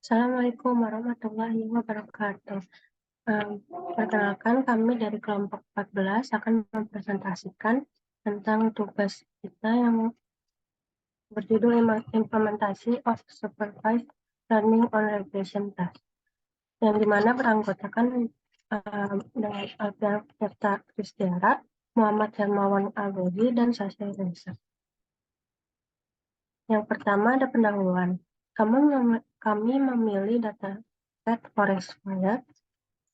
Assalamualaikum warahmatullahi wabarakatuh. Perkenalkan, kami dari kelompok 14 akan mempresentasikan tentang tugas kita yang berjudul Implementasi of Supervised Learning on Regression Task, yang dimana beranggotakan dengan Alfian Tirta Kristiara, Muhammad Hermawan Algozi, dan Sasha Reza. Yang pertama ada pendahuluan. Kami memilih data set forest fire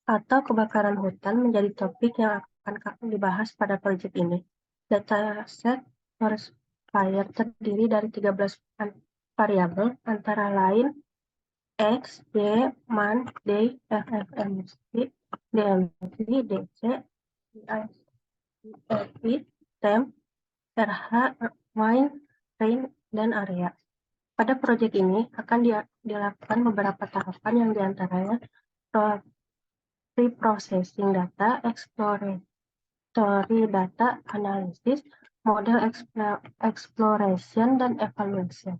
atau kebakaran hutan menjadi topik yang akan dibahas pada proyek ini. Dataset forest fire terdiri dari 13 variabel antara lain X, Y, month, day, FFMC, DMC, DC, DIC, temp, RH, wind, rain, dan area. Pada proyek ini akan dilakukan beberapa tahapan yang diantaranya pre-processing data, exploratory data analysis, model exploration, dan evaluation.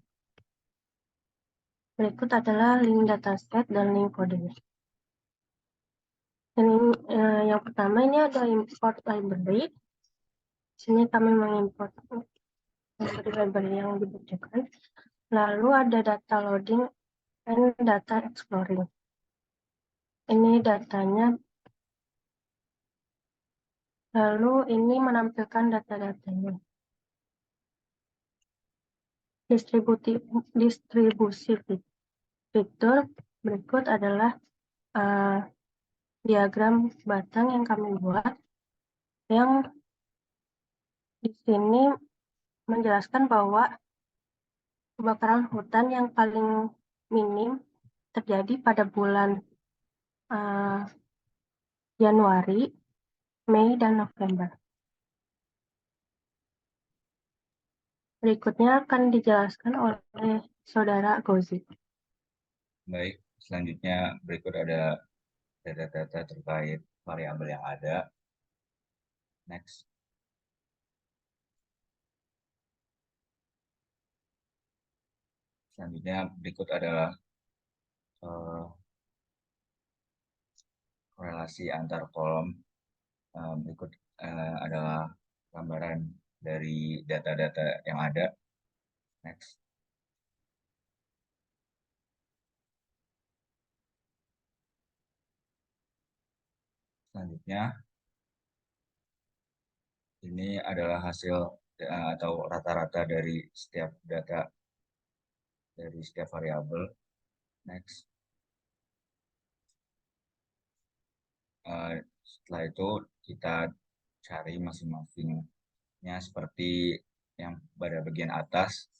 Berikut adalah link dataset dan link kodenya. Yang pertama ini ada import library. Di sini kami mengimport library yang dibutuhkan. Lalu ada data loading and data exploring. Ini datanya. Lalu ini menampilkan data-datanya. Distribusi fitur berikut adalah diagram batang yang kami buat, yang di sini menjelaskan bahwa kebakaran hutan yang paling minim terjadi pada bulan Januari, Mei, dan November. Berikutnya akan dijelaskan oleh Saudara Gozi. Baik, selanjutnya berikut ada data-data terkait variabel yang ada. Next. Selanjutnya berikut adalah korelasi antar kolom. Berikut adalah gambaran dari data-data yang ada. Next. Selanjutnya, ini adalah hasil atau rata-rata dari setiap data dari setiap variabel. Next. Setelah itu kita cari masing-masingnya seperti yang pada bagian atas.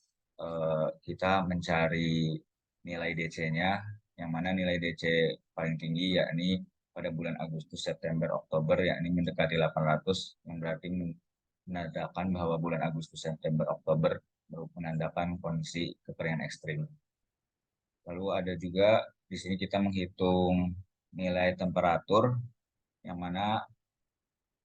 Kita mencari nilai DC-nya, yang mana nilai DC paling tinggi yakni pada bulan Agustus, September, Oktober, yakni mendekati 800, yang berarti menandakan bahwa bulan Agustus, September, Oktober menandakan kondisi kekeringan ekstrim. Lalu ada juga di sini kita menghitung nilai temperatur, yang mana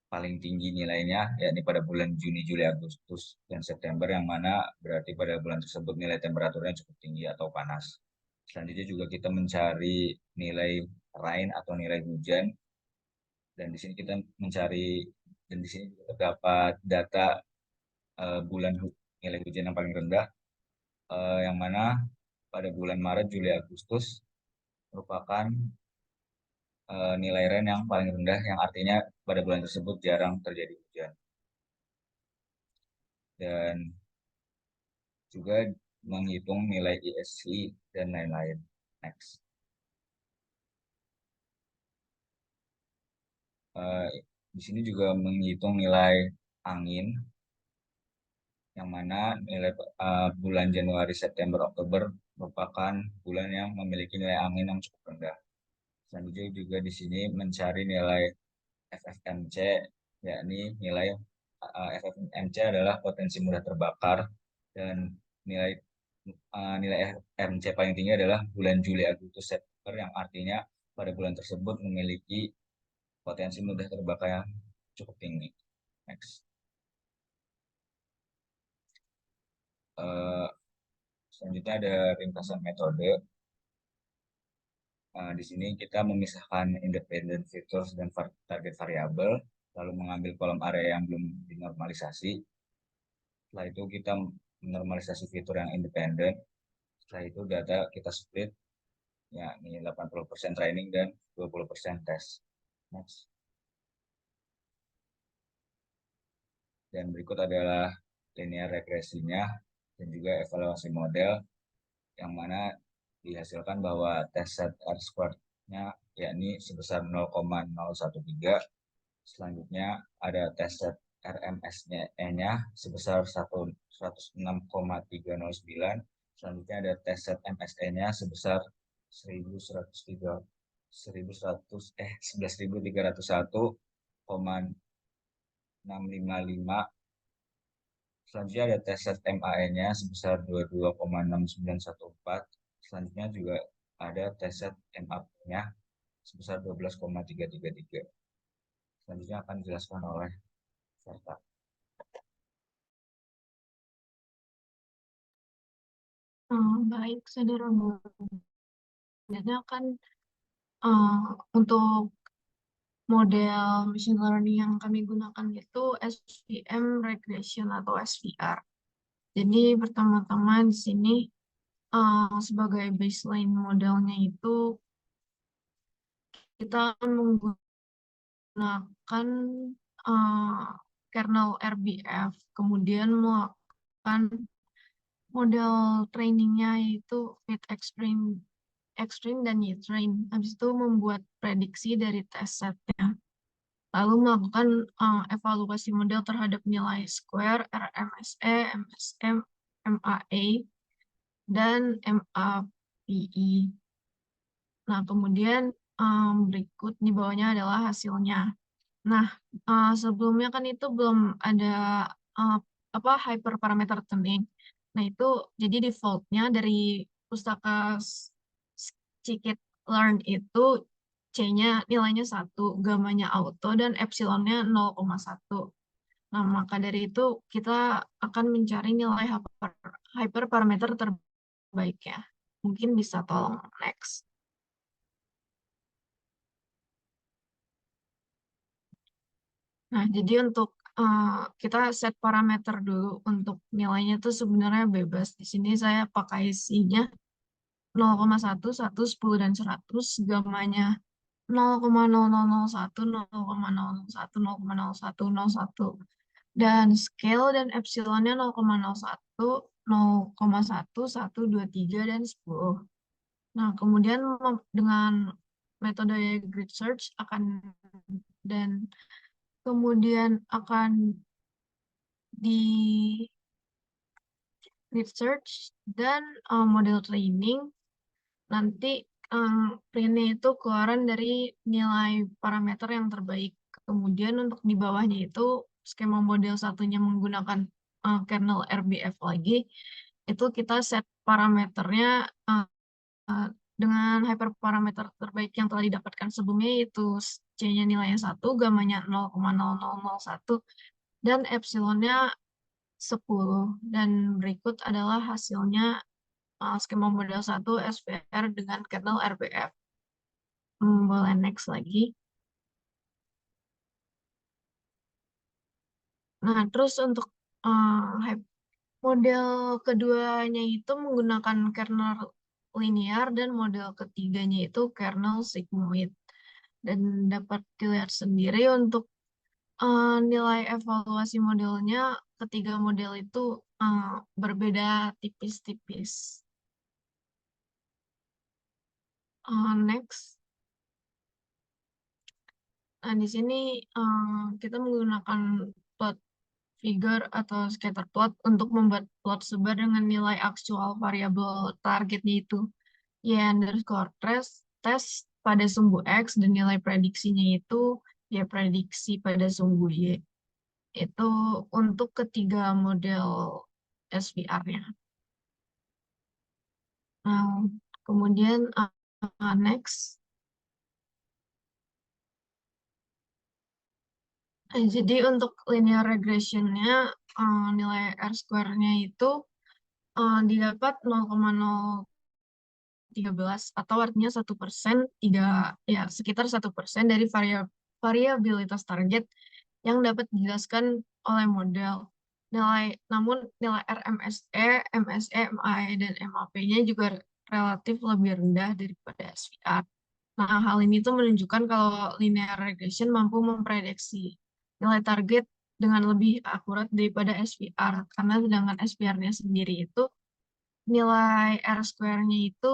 paling tinggi nilainya yakni pada bulan Juni, Juli, Agustus, dan September, yang mana berarti pada bulan tersebut nilai temperaturnya cukup tinggi atau panas. Selanjutnya juga kita mencari nilai rain atau nilai hujan, dan di sini kita mencari, dan di sini terdapat data bulan nilai hujan yang paling rendah, yang mana pada bulan Maret, Juli, Agustus merupakan nilai rain yang paling rendah, yang artinya pada bulan tersebut jarang terjadi hujan. Dan juga menghitung nilai ISC dan lain-lain. Next. Di sini juga menghitung nilai angin, yang mana nilai bulan Januari, September, Oktober merupakan bulan yang memiliki nilai angin yang cukup rendah. Selanjutnya juga di sini mencari nilai FFMC, yakni nilai FFMC adalah potensi mudah terbakar, dan nilai nilai FMC paling tinggi adalah bulan Juli, Agustus, September, yang artinya pada bulan tersebut memiliki potensi mudah terbakar yang cukup tinggi. Next. Selanjutnya ada ringkasan metode. Di sini kita memisahkan independent features dan target variabel, lalu mengambil kolom area yang belum dinormalisasi. Setelah itu kita menormalisasi fitur yang independen. Setelah itu data kita split, yakni 80% training dan 20% tes. Next. Dan berikut adalah linear regresinya dan juga evaluasi model, yang mana dihasilkan bahwa test set R-squared-nya yakni sebesar 0,013. Selanjutnya ada test set RMSE-nya sebesar 106,309. Selanjutnya ada test set MSE-nya sebesar 11.301,655. Selanjutnya ada tes set MAE-nya sebesar 22,6914. Selanjutnya juga ada tes set MAP-nya sebesar 12,333. Selanjutnya akan dijelaskan oleh Serta. Baik, saudara guru. Jadi kan untuk model machine learning yang kami gunakan itu SVM regression atau SVR. Jadi pertama-tama di sini sebagai baseline modelnya itu kita menggunakan kernel RBF, kemudian melakukan model trainingnya yaitu fit extreme dan Y-train. Habis itu membuat prediksi dari test setnya. Lalu melakukan evaluasi model terhadap nilai square, RMSE, MSM, MAE, dan MAPI. Nah, kemudian berikut di bawahnya adalah hasilnya. Nah, sebelumnya kan itu belum ada hyperparameter tuning. Nah, itu jadi defaultnya dari pustaka scikit-learn itu C-nya nilainya 1, gamanya auto, dan epsilonnya 0,1. Nah, maka dari itu kita akan mencari nilai hyperparameter terbaiknya. Mungkin bisa tolong next. Nah, jadi untuk kita set parameter dulu untuk nilainya itu sebenarnya bebas. Di sini saya pakai C-nya 0,1, 1, 10, dan 100. Gamanya 0,0001, 0,001, 0,01, 01. Dan scale dan epsilonnya 0,01, 0,1, 1, 2, 3, dan 10. Nah, kemudian dengan metode grid search dan kemudian akan di research dan model training, nanti printnya itu keluaran dari nilai parameter yang terbaik. Kemudian untuk di bawahnya itu skema model satunya menggunakan kernel RBF lagi, itu kita set parameternya dengan hyperparameter terbaik yang telah didapatkan sebelumnya, yaitu C-nya nilainya 1, gamanya 0,0001, dan epsilonnya 10. Dan berikut adalah hasilnya skema model 1 SVR dengan kernel RBF. Boleh next lagi. Nah, terus untuk model keduanya itu menggunakan kernel linear dan model ketiganya itu kernel sigmoid. Dan dapat dilihat sendiri untuk nilai evaluasi modelnya, ketiga model itu berbeda tipis-tipis. Next. Nah, di sini kita menggunakan plot figure atau scatter plot untuk membuat plot sebar dengan nilai aktual variabel targetnya itu y_test pada sumbu X, dan nilai prediksinya itu ya prediksi pada sumbu Y. Itu untuk ketiga model SVR-nya. Nah, kemudian next. Jadi untuk linear regression-nya nilai R-square-nya itu didapat 0,0 13 atau artinya 1%, sekitar 1% dari variabilitas target yang dapat dijelaskan oleh model. Namun nilai RMSE, MSE, MAE, dan MAP-nya juga relatif lebih rendah daripada SVR. Nah, hal ini tuh menunjukkan kalau linear regression mampu memprediksi nilai target dengan lebih akurat daripada SVR, karena sedangkan SVR-nya sendiri itu nilai R-square-nya itu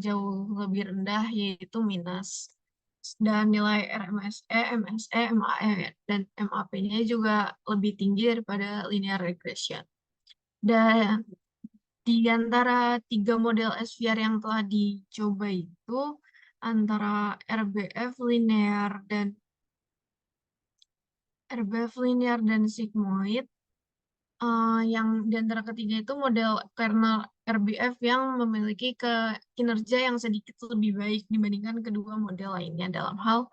jauh lebih rendah, yaitu minus. Dan nilai RMSE, MSE, MAE, dan MAP-nya juga lebih tinggi daripada linear regression. Dan di antara 3 model SVR yang telah dicoba itu, antara RBF linear dan sigmoid, yang di antara ketiga itu model kernel RBF yang memiliki kinerja yang sedikit lebih baik dibandingkan kedua model lainnya dalam hal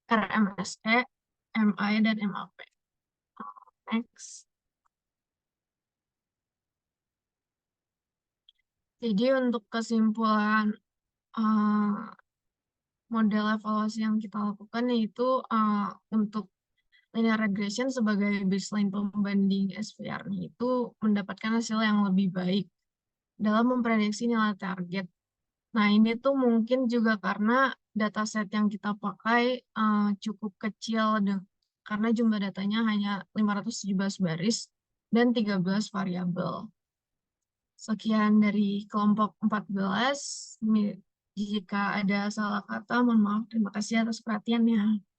RMSE, MAE, dan MAP. Next. Jadi untuk kesimpulan model evaluasi yang kita lakukan yaitu untuk linear regression sebagai baseline pembanding SVR-nya itu mendapatkan hasil yang lebih baik dalam memprediksi nilai target. Nah, ini tuh mungkin juga karena dataset yang kita pakai cukup kecil karena jumlah datanya hanya 517 baris dan 13 variabel. Sekian dari kelompok 14. Jika ada salah kata, mohon maaf. Terima kasih atas perhatiannya.